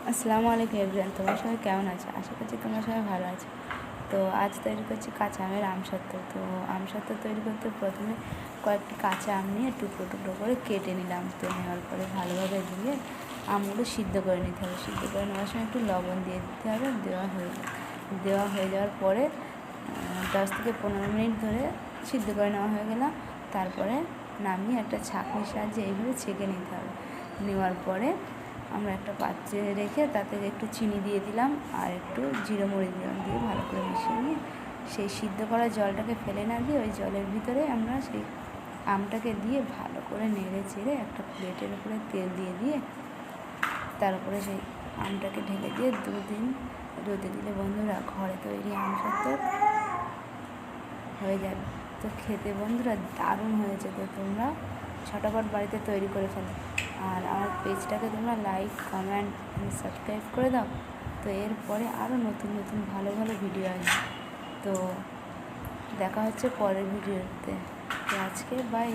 আসসালামু আলাইকুম এভরিওয়ান, তোমরা সবাই কেমন আছো? আশা করছি তোমরা সবাই ভালো আছো। তো আজ তৈরি করছি কাঁচা আমের আমসত্ত্ব। তো আমসত্ত্ব তৈরি করতে প্রথমে কয়েকটি কাঁচা আম নিয়ে টুকরো টুকরো করে কেটে নিলাম। তো নেওয়ার পরে ভালোভাবে ধুয়ে আমগুলো সিদ্ধ করে নিতে হবে। সিদ্ধ করে নেওয়ার সময় একটু লবণ দিয়ে দিতে হবে। দেওয়া হয়ে যাওয়ার পরে 10 থেকে 15 মিনিট ধরে সিদ্ধ করে নেওয়া হয়ে গেল। তারপরে নামিয়ে একটা ছাঁকনির সাহায্যে এইভাবে ছেঁকে নিতে হবে। নেওয়ার পরে আমরা একটা পাত্রে রেখে তাতে একটু চিনি দিয়ে দিলাম আর একটু জিরে মরিচ দিলাম, দিয়ে ভালো করে মিশিয়ে নিয়ে সেই সিদ্ধ করা জলটাকে ফেলে না দিয়ে ওই জলের ভিতরে আমরা সেই আমটাকে দিয়ে ভালো করে নেড়ে চেড়ে একটা প্লেটের উপরে তেল দিয়ে তার উপরে সেই আমটাকে ঢেলে দিয়ে 2 দিন রোদে দিলে বন্ধুরা ঘরে তৈরি আমসত্ত্ব হয়ে যাবে। তো খেতে বন্ধুরা দারুণ হয়েছে। তো তোমরা ছটাপট বাড়িতে তৈরি করে ফেলো। আর আমার পেজটাকে তোমরা লাইক, কমেন্ট, সাবস্ক্রাইব করে দাও। তো এরপরে আরও নতুন নতুন ভালো ভালো ভিডিও আসবে। তো দেখা হচ্ছে পরের ভিডিওতে। তো আজকে বাই।